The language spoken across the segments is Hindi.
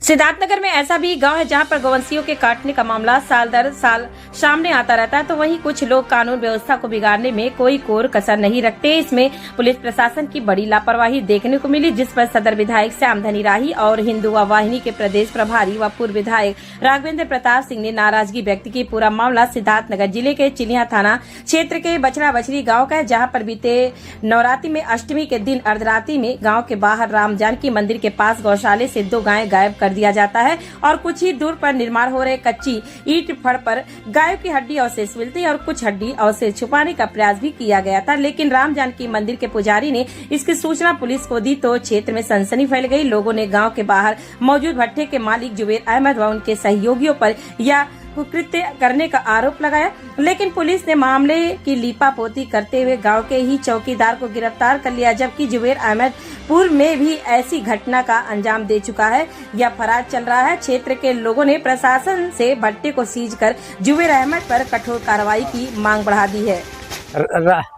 सिद्धार्थनगर में ऐसा भी गांव है जहां पर गौवंशियों के काटने का मामला साल दर साल सामने आता रहता है, तो वहीं कुछ लोग कानून व्यवस्था को बिगाड़ने में कोई कोर कसर नहीं रखते। इसमें पुलिस प्रशासन की बड़ी लापरवाही देखने को मिली, जिस पर सदर विधायक श्यामधनी राही और हिंदुआ वाहिनी के प्रदेश प्रभारी व पूर्व विधायक राघवेंद्र प्रताप सिंह ने नाराजगी व्यक्त की। पूरा मामला सिद्धार्थनगर जिले के चिलिया थाना क्षेत्र के बछड़ा बछड़ी गाँव का है, जहाँ पर बीते नवरात्रि में अष्टमी के दिन अर्धरात्रि में गाँव के बाहर राम जानकी मंदिर के पास गौशाले से 2 गायें गायब कर दिया जाता है और कुछ ही दूर पर निर्माण हो रहे कच्ची ईंट फड़ पर गायों की हड्डी अवशेष मिलती है और कुछ हड्डी अवशेष छुपाने का प्रयास भी किया गया था, लेकिन राम जानकी मंदिर के पुजारी ने इसकी सूचना पुलिस को दी तो क्षेत्र में सनसनी फैल गई। लोगों ने गांव के बाहर मौजूद भट्टे के मालिक जुबेर अहमद व उनके सहयोगियों पर यह कुकृत्य करने का आरोप लगाया, लेकिन पुलिस ने मामले की लीपापोती करते हुए गांव के ही चौकीदार को गिरफ्तार कर लिया, जबकि जुबेर अहमद पूर्व में भी ऐसी घटना का अंजाम दे चुका है या फरार चल रहा है। क्षेत्र के लोगों ने प्रशासन से भट्टे को सीज कर जुबेर अहमद पर कठोर कार्रवाई की मांग बढ़ा दी है।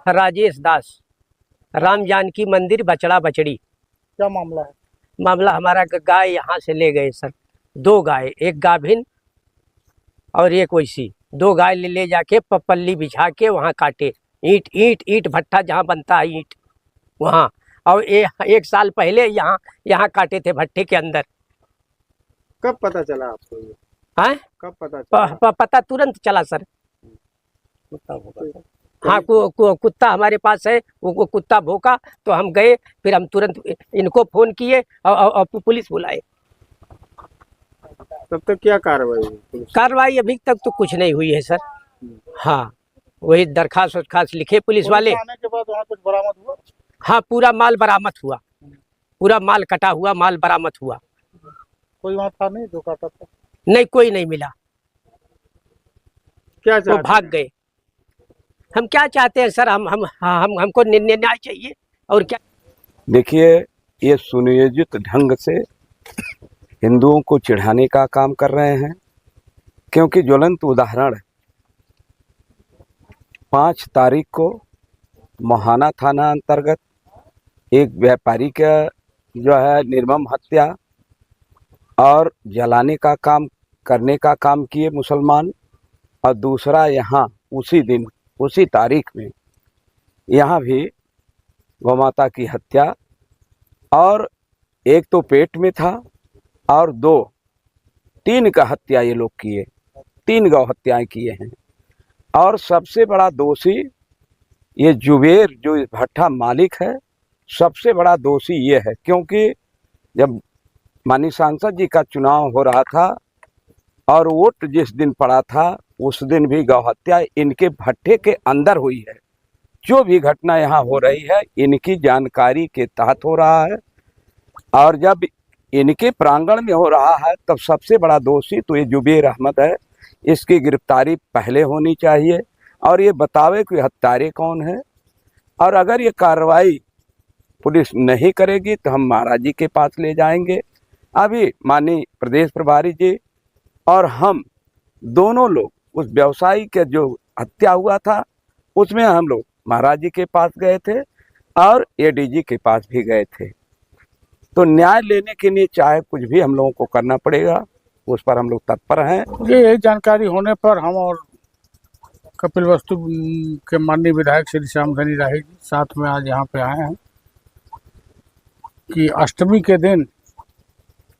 राजेश दास, राम जानकी मंदिर बछड़ा बछड़ी। क्या मामला है? मामला हमारा गाय यहाँ से ले गए सर, 2 गाय, एक गाभिन और एक वैसी, 2 गाय ले जाके पल्ली बिछा के वहाँ काटे। ईंट भट्टा जहाँ बनता है ईंट वहाँ, और 1 साल पहले यहाँ काटे थे भट्टे के अंदर। कब पता चला आपको ये? हाँ, कब पता चला? पता तुरंत चला सर। हाँ, कुत्ता हमारे पास है, वो कुत्ता भौंका तो हम गए, फिर हम तुरंत इनको फोन किए और पुलिस बुलाए। तब तक क्या कार्रवाई हुई? कार्रवाई अभी तक तो कुछ नहीं हुई है सर। हाँ, वही दरखास्त लिखे पुलिस वाले। आने के बाद वहाँ कुछ बरामद हुआ? हाँ, पूरा माल बरामद हुआ, पूरा माल कटा हुआ माल बरामद हुआ। कोई वहाँ था नहीं जो काटा था? नहीं, कोई नहीं मिला। क्या वो भाग गए। हम क्या चाहते हैं सर, हमको न्याय चाहिए और क्या। देखिए, ये सुनियोजित ढंग से हिंदुओं को चिढ़ाने का काम कर रहे हैं, क्योंकि ज्वलंत उदाहरण 5 तारीख को मोहाना थाना अंतर्गत एक व्यापारी का जो है निर्मम हत्या और जलाने का काम करने का काम किए मुसलमान, और दूसरा यहाँ उसी दिन उसी तारीख में यहाँ भी गौमाता की हत्या, और एक तो पेट में था और 3 का हत्या ये लोग किए, 3 गौ हत्याएं किए हैं। और सबसे बड़ा दोषी ये जुबेर जो भट्टा मालिक है, सबसे बड़ा दोषी ये है, क्योंकि जब माननीय सांसद जी का चुनाव हो रहा था और वोट जिस दिन पड़ा था उस दिन भी गौ हत्या इनके भट्टे के अंदर हुई है। जो भी घटना यहाँ हो रही है इनकी जानकारी के तहत हो रहा है, और जब इनके प्रांगण में हो रहा है तब सबसे बड़ा दोषी तो ये जुबेर अहमद है। इसकी गिरफ्तारी पहले होनी चाहिए और ये बतावे कि हत्यारे कौन है, और अगर ये कार्रवाई पुलिस नहीं करेगी तो हम महाराज जी के पास ले जाएंगे। अभी माननीय प्रदेश प्रभारी जी और हम दोनों लोग उस व्यवसायी के जो हत्या हुआ था उसमें हम लोग महाराज जी के पास गए थे और एडीजी के पास भी गए थे। तो न्याय लेने के लिए चाहे कुछ भी हम लोगों को करना पड़ेगा, उस पर हम लोग तत्पर हैं। यही जानकारी होने पर हम और कपिलवस्तु के माननीय विधायक श्री श्यामधनी राही जी साथ में आज यहाँ पे आए हैं कि अष्टमी के दिन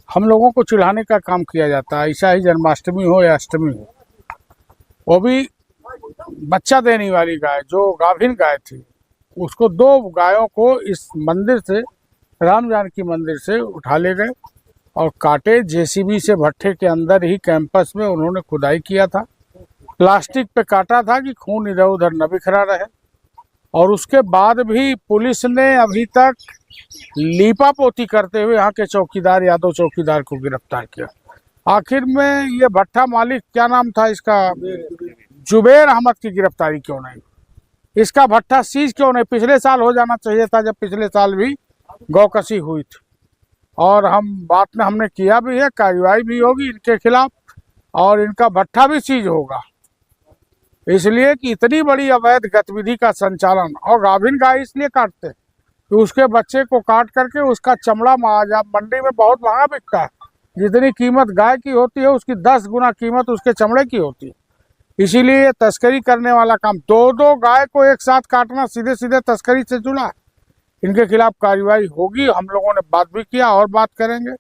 हम लोगों को चिढ़ाने का काम किया जाता है। ऐसा ही जन्माष्टमी हो या अष्टमी हो, वो भी बच्चा देने वाली गाय जो गाभिन गाय थी, उसको 2 गायों को इस मंदिर से, राम जानकी मंदिर से उठा ले गए और काटे। जेसीबी से भट्टे के अंदर ही कैंपस में उन्होंने खुदाई किया था, प्लास्टिक पे काटा था कि खून इधर उधर न बिखरा रहे। और उसके बाद भी पुलिस ने अभी तक लीपापोती करते हुए यहाँ के चौकीदार, यादव चौकीदार को गिरफ्तार किया। आखिर में ये भट्टा मालिक, क्या नाम था इसका, जुबेर अहमद की गिरफ्तारी क्यों नहीं? इसका भट्टा सीज क्यों नहीं? पिछले साल हो जाना चाहिए था, जब पिछले साल भी गौकसी हुई थी। और हम बात में हमने किया भी है, कार्रवाई भी होगी इनके खिलाफ और इनका भट्टा भी सीज होगा, इसलिए कि इतनी बड़ी अवैध गतिविधि का संचालन। और गाभिन गाय इसलिए काटते कि उसके बच्चे को काट करके उसका चमड़ा मंडी में बहुत महंगा बिकता है, जितनी कीमत गाय की होती है उसकी 10 गुना कीमत उसके चमड़े की होती है। इसीलिए ये तस्करी करने वाला काम, 2-2 गाय को एक साथ काटना सीधे सीधे तस्करी से जुड़ा है। इनके खिलाफ कार्रवाई होगी। हम लोगों ने बात भी किया और बात करेंगे।